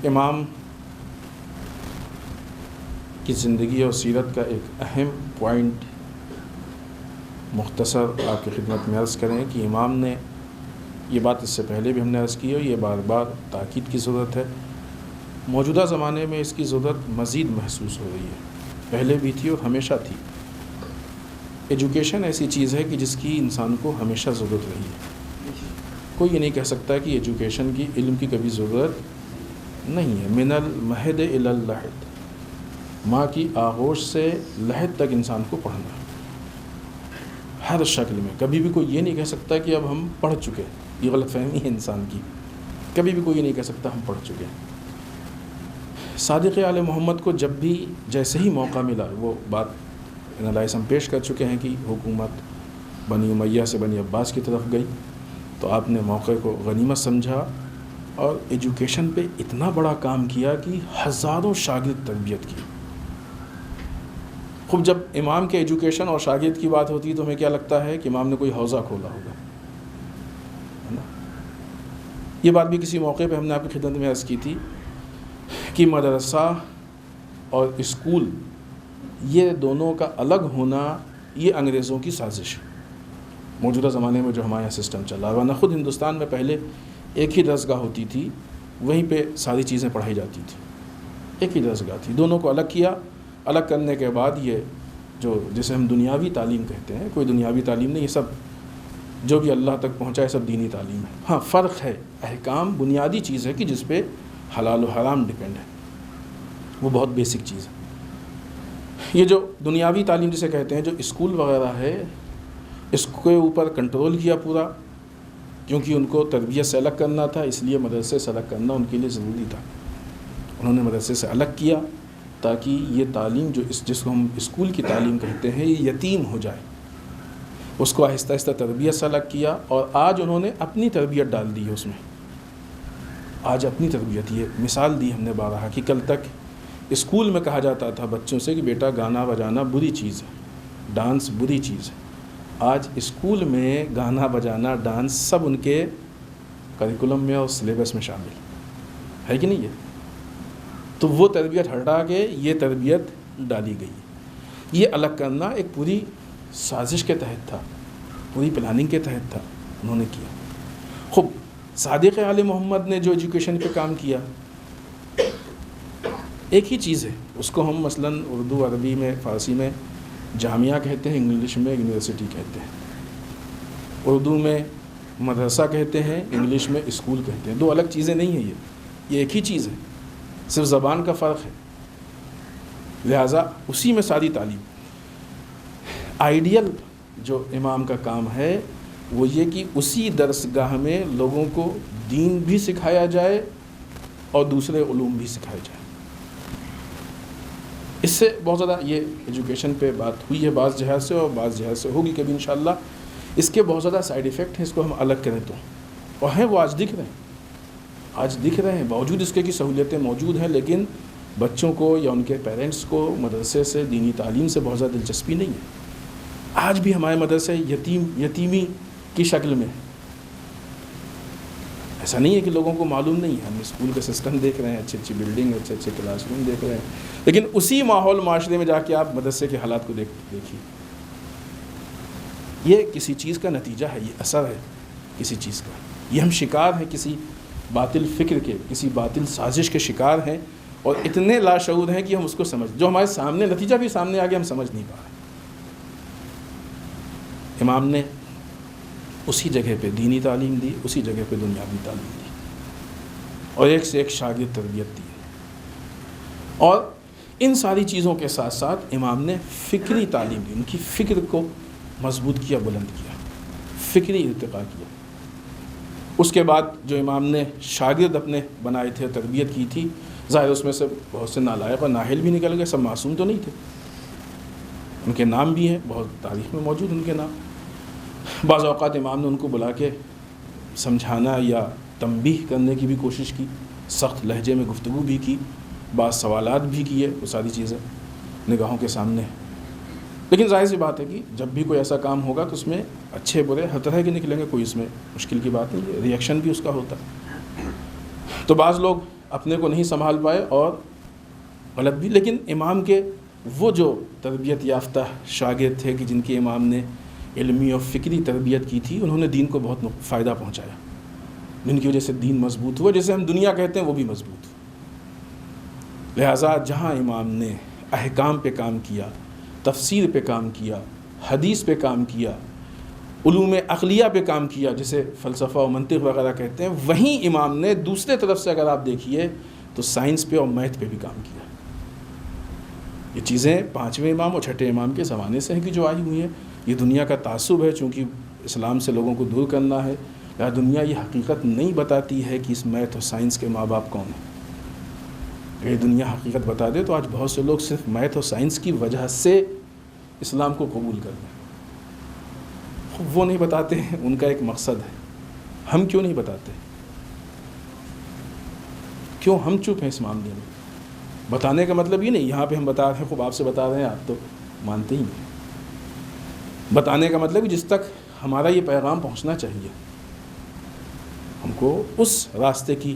امام کی زندگی اور سیرت کا ایک اہم پوائنٹ مختصر آپ کی خدمت میں عرض کریں کہ امام نے یہ بات اس سے پہلے بھی ہم نے عرض کی اور یہ بار بار تاکید کی ضرورت ہے، موجودہ زمانے میں اس کی ضرورت مزید محسوس ہو رہی ہے، پہلے بھی تھی اور ہمیشہ تھی۔ ایجوکیشن ایسی چیز ہے کہ جس کی انسان کو ہمیشہ ضرورت رہی ہے، کوئی یہ نہیں کہہ سکتا کہ ایجوکیشن کی علم کی کبھی ضرورت نہیں ہے۔ من المہد الی اللحد، ماں کی آغوش سے لحد تک انسان کو پڑھنا ہے، ہر شکل میں۔ کبھی بھی کوئی یہ نہیں کہہ سکتا کہ اب ہم پڑھ چکے، یہ غلط فہمی ہے انسان کی، کبھی بھی کوئی یہ نہیں کہہ سکتا ہم پڑھ چکے۔ صادق آل محمد کو جب بھی جیسے ہی موقع ملا، وہ بات انالائز ہم پیش کر چکے ہیں کہ حکومت بنی امیہ سے بنی عباس کی طرف گئی تو آپ نے موقع کو غنیمت سمجھا اور ایجوکیشن پہ اتنا بڑا کام کیا کہ ہزاروں شاگرد تربیت کی۔ خوب جب امام کے ایجوکیشن اور شاگرد کی بات ہوتی ہے تو ہمیں کیا لگتا ہے کہ امام نے کوئی حوزہ کھولا ہوگا، ہے نا؟ یہ بات بھی کسی موقع پہ ہم نے آپ کی خدمت میں عرض کی تھی کہ مدرسہ اور اسکول یہ دونوں کا الگ ہونا یہ انگریزوں کی سازش ہے، موجودہ زمانے میں جو ہمارے یہاں سسٹم چل رہا ہے۔ ورنہ خود ہندوستان میں پہلے ایک ہی درسگاہ ہوتی تھی، وہیں پہ ساری چیزیں پڑھائی جاتی تھی، ایک ہی درسگاہ تھی، دونوں کو الگ کیا۔ الگ کرنے کے بعد یہ جو جسے ہم دنیاوی تعلیم کہتے ہیں، کوئی دنیاوی تعلیم نہیں، یہ سب جو بھی اللہ تک پہنچا ہے سب دینی تعلیم ہے۔ ہاں فرق ہے، احکام بنیادی چیز ہے کہ جس پہ حلال و حرام ڈیپینڈ ہے، وہ بہت بیسک چیز ہے۔ یہ جو دنیاوی تعلیم جسے کہتے ہیں، جو اسکول وغیرہ ہے، اس کے اوپر کنٹرول کیا پورا، کیونکہ ان کو تربیت سے الگ کرنا تھا، اس لیے مدرسے سے الگ کرنا ان کے لیے ضروری تھا۔ انہوں نے مدرسے سے الگ کیا تاکہ یہ تعلیم جس کو ہم اسکول کی تعلیم کہتے ہیں یہ یتیم ہو جائے، اس کو آہستہ آہستہ تربیت سے الگ کیا۔ اور آج انہوں نے اپنی تربیت ڈال دی ہے اس میں، آج اپنی تربیت، یہ مثال دی ہم نے بارہا کہ کل تک اسکول میں کہا جاتا تھا بچوں سے کہ بیٹا گانا بجانا بری چیز ہے، ڈانس بری چیز ہے۔ آج اسکول میں گانا بجانا ڈانس سب ان کے کریکولم میں اور سلیبس میں شامل ہے کہ نہیں ہے؟ تو وہ تربیت ہٹا کے یہ تربیت ڈالی گئی۔ یہ الگ کرنا ایک پوری سازش کے تحت تھا، پوری پلاننگ کے تحت تھا، انہوں نے کیا۔ خوب صادق آل محمد نے جو ایجوکیشن پہ کام کیا، ایک ہی چیز ہے، اس کو ہم مثلاً اردو عربی میں فارسی میں جامعہ کہتے ہیں، انگلش میں یونیورسٹی کہتے ہیں، اردو میں مدرسہ کہتے ہیں، انگلش میں اسکول کہتے ہیں۔ دو الگ چیزیں نہیں ہیں، یہ ایک ہی چیز ہے، صرف زبان کا فرق ہے۔ لہٰذا اسی میں ساری تعلیم۔ آئیڈیل جو امام کا کام ہے وہ یہ کہ اسی درسگاہ میں لوگوں کو دین بھی سکھایا جائے اور دوسرے علوم بھی سکھائے جائیں۔ اس سے بہت زیادہ یہ ایجوکیشن پہ بات ہوئی ہے بعض جہاز سے اور بعض جہاز سے ہوگی کبھی انشاءاللہ۔ اس کے بہت زیادہ سائیڈ ایفیکٹ ہیں، اس کو ہم الگ کریں تو، اور ہیں وہ آج دکھ رہے ہیں، باوجود اس کے کی سہولیتیں موجود ہیں، لیکن بچوں کو یا ان کے پیرنٹس کو مدرسے سے دینی تعلیم سے بہت زیادہ دلچسپی نہیں ہے۔ آج بھی ہمارے مدرسے یتیمی کی شکل میں، ایسا نہیں ہے کہ لوگوں کو معلوم نہیں ہے، ہم اسکول کا سسٹم دیکھ رہے ہیں، اچھی بلڈنگ، اچھے کلاس روم دیکھ رہے ہیں، لیکن اسی ماحول معاشرے میں جا کے آپ مدرسے کے حالات کو دیکھیے، یہ کسی چیز کا نتیجہ ہے، یہ اثر ہے کسی چیز کا۔ یہ ہم شکار ہیں کسی باطل فکر کے، کسی باطل سازش کے شکار ہیں، اور اتنے لاشعور ہیں کہ ہم اس کو جو ہمارے سامنے نتیجہ بھی سامنے آگے ہم سمجھ نہیں پا رہے۔ امام نے اسی جگہ پہ دینی تعلیم دی، اسی جگہ پہ دنیاوی تعلیم دی، اور ایک سے ایک شاگرد تربیت دی، اور ان ساری چیزوں کے ساتھ ساتھ امام نے فکری تعلیم دی، ان کی فکر کو مضبوط کیا، بلند کیا، فکری ارتقاء کیا۔ اس کے بعد جو امام نے شاگرد اپنے بنائے تھے، تربیت کی تھی، ظاہر اس میں سے بہت سے نالائق اور نااہل بھی نکل گئے، سب معصوم تو نہیں تھے، ان کے نام بھی ہیں، بہت تاریخ میں موجود ان کے نام۔ بعض اوقات امام نے ان کو بلا کے سمجھانا یا تنبیہ کرنے کی بھی کوشش کی، سخت لہجے میں گفتگو بھی کی، بعض سوالات بھی کیے، وہ ساری چیزیں نگاہوں کے سامنے۔ لیکن ظاہر سی بات ہے کہ جب بھی کوئی ایسا کام ہوگا تو اس میں اچھے برے ہر طرح کے نکلیں گے، کوئی اس میں مشکل کی بات نہیں ہے، ری ایکشن بھی اس کا ہوتا ہے۔ تو بعض لوگ اپنے کو نہیں سنبھال پائے اور غلط بھی، لیکن امام کے وہ جو تربیت یافتہ شاگرد تھے کہ جن کی امام نے علمی اور فکری تربیت کی تھی، انہوں نے دین کو بہت فائدہ پہنچایا، جن کی وجہ سے دین مضبوط ہوا، جیسے ہم دنیا کہتے ہیں وہ بھی مضبوط ہوا۔ لہٰذا جہاں امام نے احکام پہ کام کیا، تفسیر پہ کام کیا، حدیث پہ کام کیا، علوم عقلیہ پہ کام کیا، جسے فلسفہ و منطق وغیرہ کہتے ہیں، وہیں امام نے دوسرے طرف سے اگر آپ دیکھیے تو سائنس پہ اور میتھ پہ بھی کام کیا۔ یہ چیزیں پانچویں امام اور چھٹے امام کے زمانے سے ہیں کہ جو آئی ہوئی ہیں۔ یہ دنیا کا تعصب ہے، چونکہ اسلام سے لوگوں کو دور کرنا ہے، یا دنیا یہ حقیقت نہیں بتاتی ہے کہ اس میتھ اور سائنس کے ماں باپ کون ہیں۔ اگر دنیا حقیقت بتا دے تو آج بہت سے لوگ صرف میتھ اور سائنس کی وجہ سے اسلام کو قبول کر لیں۔ وہ نہیں بتاتے ہیں، ان کا ایک مقصد ہے۔ ہم کیوں نہیں بتاتے؟ کیوں ہم چپ ہیں اس معاملے میں؟ بتانے کا مطلب یہ نہیں یہاں پہ ہم بتا رہے ہیں، خوب آپ سے بتا رہے ہیں، آپ تو مانتے ہی نہیں۔ بتانے کا مطلب جس تک ہمارا یہ پیغام پہنچنا چاہیے، ہم کو اس راستے کی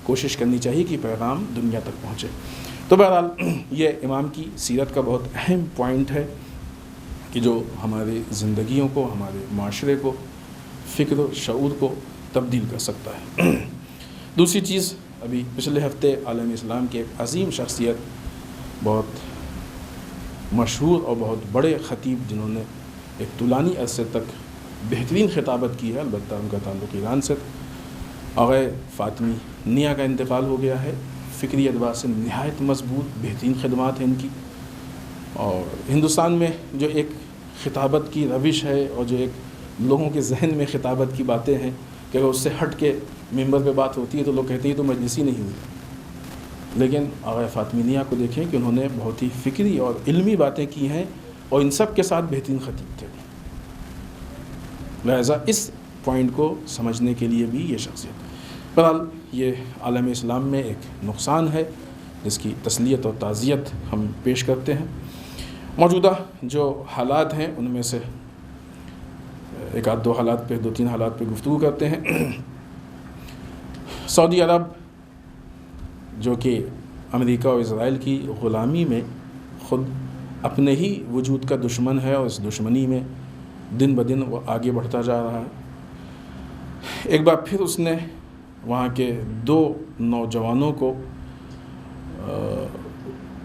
کوشش کرنی چاہیے کہ پیغام دنیا تک پہنچے۔ تو بہرحال یہ امام کی سیرت کا بہت اہم پوائنٹ ہے کہ جو ہماری زندگیوں کو، ہمارے معاشرے کو، فکر و شعور کو تبدیل کر سکتا ہے۔ دوسری چیز، ابھی پچھلے ہفتے عالم اسلام کی ایک عظیم شخصیت، بہت مشہور اور بہت بڑے خطیب، جنہوں نے ایک طولانی عرصے تک بہترین خطابت کی ہے، البتہ ان کا تعلق ایران سے، آغا فاطمی نیا کا انتقال ہو گیا ہے۔ فکری اعتبار سے نہایت مضبوط بہترین خدمات ہیں ان کی، اور ہندوستان میں جو ایک خطابت کی روش ہے اور جو ایک لوگوں کے ذہن میں خطابت کی باتیں ہیں کہ اگر اس سے ہٹ کے ممبر پہ بات ہوتی ہے تو لوگ کہتے ہیں تو مجلس ہی نہیں ہوئی۔ لیکن آغا فاطمی نیا کو دیکھیں کہ انہوں نے بہت ہی فکری اور علمی باتیں کی ہیں، اور ان سب کے ساتھ بہترین خطیب تھے۔ لہذا اس پوائنٹ کو سمجھنے کے لیے بھی یہ شخصیت۔ بہرحال یہ عالم اسلام میں ایک نقصان ہے جس کی تسلیت اور تعزیت ہم پیش کرتے ہیں۔ موجودہ جو حالات ہیں ان میں سے ایک آدھ دو حالات پہ، 2-3 حالات پہ گفتگو کرتے ہیں۔ سعودی عرب جو کہ امریکہ اور اسرائیل کی غلامی میں خود اپنے ہی وجود کا دشمن ہے، اور اس دشمنی میں دن بدن وہ آگے بڑھتا جا رہا ہے۔ ایک بار پھر اس نے وہاں کے 2 نوجوانوں کو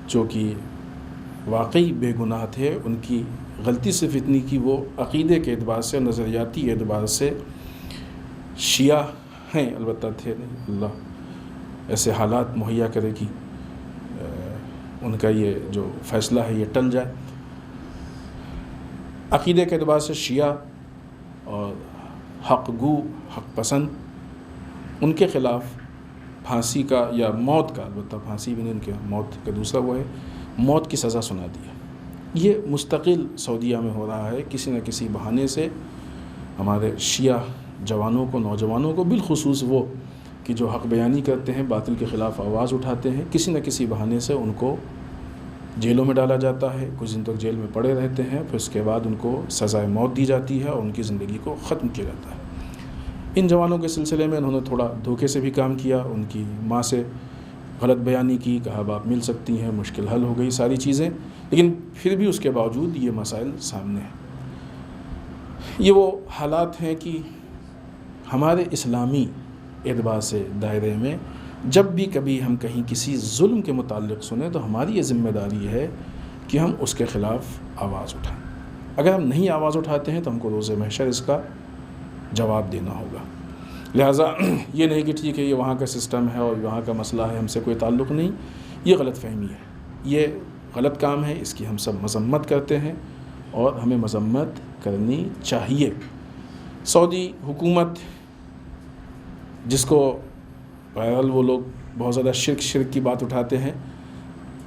جو کہ واقعی بے گناہ تھے، ان کی غلطی صرف اتنی کہ وہ عقیدے کے اعتبار سے، نظریاتی اعتبار سے شیعہ ہیں، البتہ تھے نہیں، اللہ ایسے حالات مہیا کرے کہ ان کا یہ جو فیصلہ ہے یہ ٹل جائے۔ عقیدے کے اعتبار سے شیعہ اور حق گو، حق پسند، ان کے خلاف پھانسی کا یا موت کا، البتہ پھانسی بھی نہیں، ان کے موت کا دوسرا وہ ہے، موت کی سزا سنا دی ہے۔ یہ مستقل سعودیہ میں ہو رہا ہے، کسی نہ کسی بہانے سے ہمارے شیعہ جوانوں کو، نوجوانوں کو، بالخصوص وہ کہ جو حق بیانی کرتے ہیں، باطل کے خلاف آواز اٹھاتے ہیں، کسی نہ کسی بہانے سے ان کو جیلوں میں ڈالا جاتا ہے، کچھ دن تک جیل میں پڑے رہتے ہیں، پھر اس کے بعد ان کو سزائے موت دی جاتی ہے اور ان کی زندگی کو ختم کیا جاتا ہے۔ ان جوانوں کے سلسلے میں انہوں نے تھوڑا دھوکے سے بھی کام کیا، ان کی ماں سے غلط بیانی کی، کہا باپ مل سکتی ہیں، مشکل حل ہو گئی ساری چیزیں، لیکن پھر بھی اس کے باوجود یہ مسائل سامنے ہیں۔ یہ وہ حالات ہیں کہ ہمارے اسلامی اعتبار سے دائرے میں جب بھی کبھی ہم کہیں کسی ظلم کے متعلق سنیں تو ہماری یہ ذمہ داری ہے کہ ہم اس کے خلاف آواز اٹھائیں. اگر ہم نہیں آواز اٹھاتے ہیں تو ہم کو روز محشر اس کا جواب دینا ہوگا. لہٰذا یہ نہیں کہ ٹھیک ہے یہ وہاں کا سسٹم ہے اور وہاں کا مسئلہ ہے، ہم سے کوئی تعلق نہیں، یہ غلط فہمی ہے، یہ غلط کام ہے، اس کی ہم سب مذمت کرتے ہیں اور ہمیں مذمت کرنی چاہیے. سعودی حکومت جس کو بہرحال وہ لوگ بہت زیادہ شرک کی بات اٹھاتے ہیں،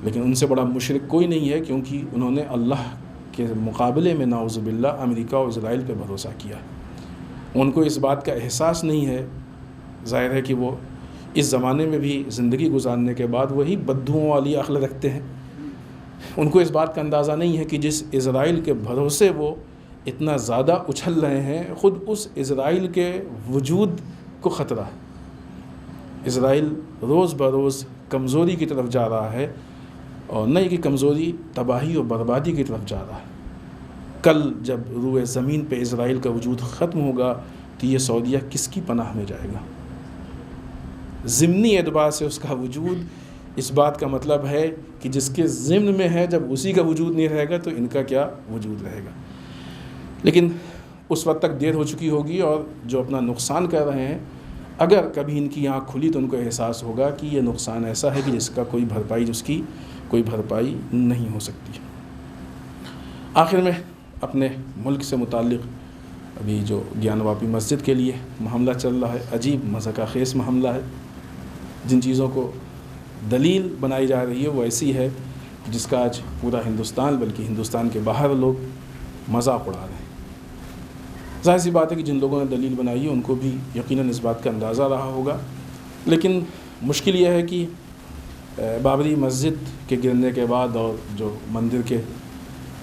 لیکن ان سے بڑا مشرک کوئی نہیں ہے، کیونکہ انہوں نے اللہ کے مقابلے میں نعوذ باللہ امریکہ اور اسرائیل پہ بھروسہ کیا. ان کو اس بات کا احساس نہیں ہے. ظاہر ہے کہ وہ اس زمانے میں بھی زندگی گزارنے کے بعد وہی بددعاؤں والی عقل رکھتے ہیں. ان کو اس بات کا اندازہ نہیں ہے کہ جس اسرائیل کے بھروسے وہ اتنا زیادہ اچھل رہے ہیں، خود اس اسرائیل کے وجود کو خطرہ ہے. اسرائیل روز بروز کمزوری کی طرف جا رہا ہے، اور نہیں کہ کمزوری، تباہی اور بربادی کی طرف جا رہا ہے. کل جب روئے زمین پہ اسرائیل کا وجود ختم ہوگا تو یہ سعودیہ کس کی پناہ میں جائے گا؟ ضمنی اعتبار سے اس کا وجود اس بات کا مطلب ہے کہ جس کے ضمن میں ہے، جب اسی کا وجود نہیں رہے گا تو ان کا کیا وجود رہے گا. لیکن اس وقت تک دیر ہو چکی ہوگی، اور جو اپنا نقصان کر رہے ہیں اگر کبھی ان کی آنکھ کھلی تو ان کو احساس ہوگا کہ یہ نقصان ایسا ہے کہ جس کا کوئی بھرپائی نہیں ہو سکتی. آخر میں اپنے ملک سے متعلق ابھی جو گیان واپی مسجد کے لیے معاملہ چل رہا ہے، عجیب مضحکہ خیز معاملہ ہے. جن چیزوں کو دلیل بنائی جا رہی ہے وہ ایسی ہے جس کا آج پورا ہندوستان بلکہ ہندوستان کے باہر لوگ مذاق اڑا رہے ہیں. ظاہر سی بات ہے کہ جن لوگوں نے دلیل بنائی ہے ان کو بھی یقیناً اس بات کا اندازہ رہا ہوگا، لیکن مشکل یہ ہے کہ بابری مسجد کے گرنے کے بعد اور جو مندر کے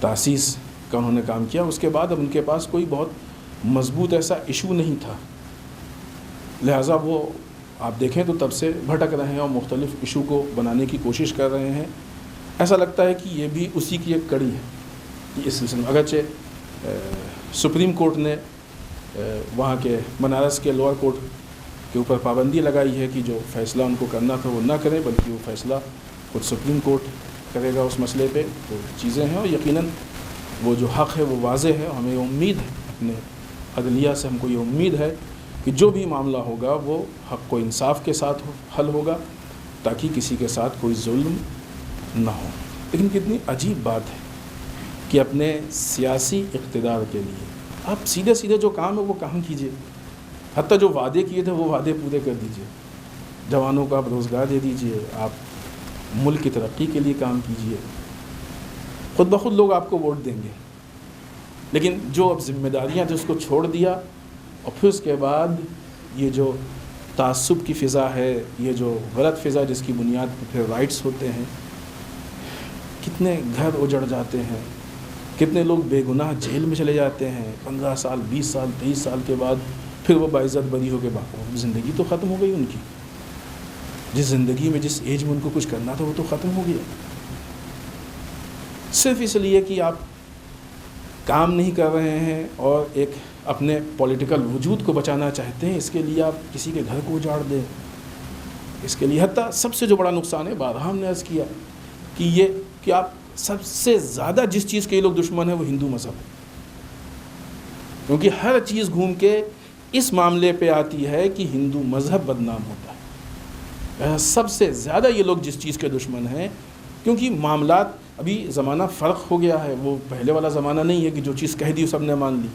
تاسیس کا انہوں نے کام کیا، اس کے بعد اب ان کے پاس کوئی بہت مضبوط ایسا ایشو نہیں تھا. لہٰذا وہ آپ دیکھیں تو تب سے بھٹک رہے ہیں اور مختلف ایشو کو بنانے کی کوشش کر رہے ہیں. ایسا لگتا ہے کہ یہ بھی اسی کی ایک کڑی ہے اس سلسلے میں. اگرچہ سپریم کورٹ نے وہاں کے بنارس کے لوور کورٹ کے اوپر پابندی لگائی ہے کہ جو فیصلہ ان کو کرنا تھا وہ نہ کریں، بلکہ وہ فیصلہ خود سپریم کورٹ کرے گا اس مسئلے پہ. تو چیزیں ہیں اور یقیناً وہ جو حق ہے وہ واضح ہے. ہمیں امید ہے، اپنے عدلیہ سے ہم کو یہ امید ہے کہ جو بھی معاملہ ہوگا وہ حق و انصاف کے ساتھ حل ہوگا، تاکہ کسی کے ساتھ کوئی ظلم نہ ہو. لیکن کتنی عجیب بات ہے کہ اپنے سیاسی اقتدار کے لیے آپ سیدھے جو کام ہے وہ کام کیجئے. حتیٰ جو وعدے کیے تھے وہ وعدے پورے کر دیجئے. جوانوں کو آپ روزگار دے دیجئے، آپ ملک کی ترقی کے لیے کام کیجئے. خود بخود لوگ آپ کو ووٹ دیں گے. لیکن جو اب ذمہ داریاں تھیں اس کو چھوڑ دیا، اور پھر اس کے بعد یہ جو تعصب کی فضا ہے، یہ جو غلط فضا جس کی بنیاد پر پھر رائٹس ہوتے ہیں، کتنے گھر اجڑ جاتے ہیں، کتنے لوگ بے گناہ جیل میں چلے جاتے ہیں 15 سال 20 سال 23 سال کے بعد. پھر وہ باعزت بری ہو کے باقی زندگی تو ختم ہو گئی ان کی. جس زندگی میں جس ایج میں ان کو کچھ کرنا تھا وہ تو ختم ہو گیا، صرف اس لیے کہ آپ کام نہیں کر رہے ہیں اور ایک اپنے پولیٹیکل وجود کو بچانا چاہتے ہیں. اس کے لیے آپ کسی کے گھر کو اجاڑ دیں. اس کے لیے حتیٰ سب سے جو بڑا نقصان ہے، بارہا ہم نے عرض کیا کہ یہ کہ آپ سب سے زیادہ جس چیز کے یہ لوگ دشمن ہیں وہ ہندو مذہب ہے. کیونکہ ہر چیز گھوم کے اس معاملے پہ آتی ہے کہ ہندو مذہب بدنام ہوتا ہے. سب سے زیادہ یہ لوگ جس چیز کے دشمن ہیں، کیونکہ معاملات ابھی زمانہ فرق ہو گیا ہے. وہ پہلے والا زمانہ نہیں ہے کہ جو چیز کہہ دی سب نے مان لی.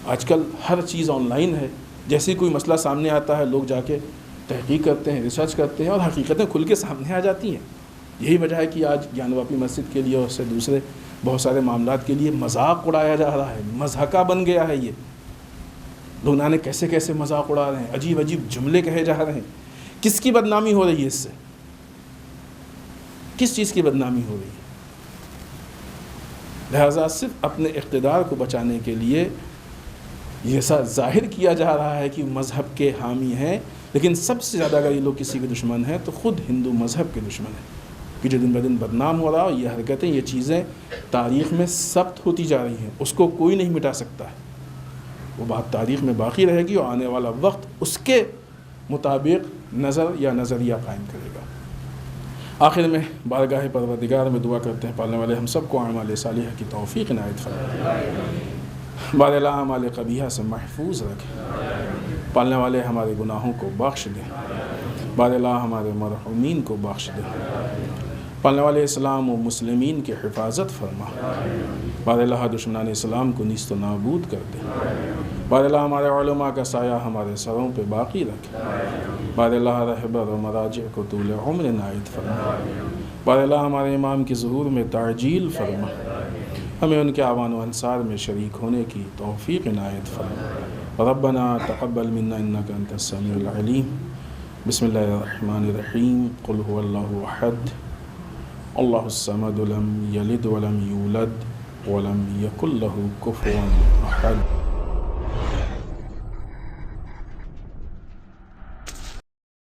آج کل ہر چیز آن لائن ہے. جیسے کوئی مسئلہ سامنے آتا ہے لوگ جا کے تحقیق کرتے ہیں، ریسرچ کرتے ہیں اور حقیقتیں کھل کے سامنے آ جاتی ہیں. یہی وجہ ہے کہ آج گیان واپی مسجد کے لیے اور اس سے دوسرے بہت سارے معاملات کے لیے مذاق اڑایا جا رہا ہے. مضحکہ بن گیا ہے. یہ لوگ نہ کیسے کیسے مذاق اڑا رہے ہیں، عجیب عجیب جملے کہے جا رہے ہیں. کس کی بدنامی ہو رہی ہے اس سے؟ کس چیز کی بدنامی ہو رہی ہے؟ لہذا صرف اپنے اقتدار کو بچانے کے لیے یہ ظاہر کیا جا رہا ہے کہ مذہب کے حامی ہیں، لیکن سب سے زیادہ اگر یہ لوگ کسی کے دشمن ہیں تو خود ہندو مذہب کے دشمن ہیں، کہ جو دن بدن بدنام ہو رہا ہے. یہ حرکتیں، یہ چیزیں تاریخ میں ثبت ہوتی جا رہی ہیں، اس کو کوئی نہیں مٹا سکتا ہے. وہ بات تاریخ میں باقی رہے گی، اور آنے والا وقت اس کے مطابق نظر یا نظریہ قائم کرے گا۔ آخر میں بارگاہ پروردگار میں دعا کرتے ہیں پالنے والے ہم سب کو اعمال صالحہ کی توفیق عنایت فرمائے، بار اللہ اعمال قبیحہ سے محفوظ رکھے، پالنے والے ہمارے گناہوں کو بخش دیں، بار اللہ ہمارے مرحومین کو بخش دیں، پالنے والے اسلام و مسلمین کی حفاظت فرما، بار اللہ دشمنان اسلام کو نیست و نابود کر دے، بار اللہ ہمارے علماء کا سایہ ہمارے سروں پہ باقی رکھے، بار اللہ رہبر و مراجع کو طول عمر عنایت فرما، بار اللہ ہمارے امام کی ظہور میں تعجیل فرما، ہمیں ان کے اعوان و انصار میں شریک ہونے کی توفیق عنایت فرما۔ ربنا تقبل منا انک انت السمیع العلیم، بسم اللہ الرحمن الرحیم، قل هو اللہ احد اللہ الصمد لم یلد ولم یولد ولم یکن له کفوا احد۔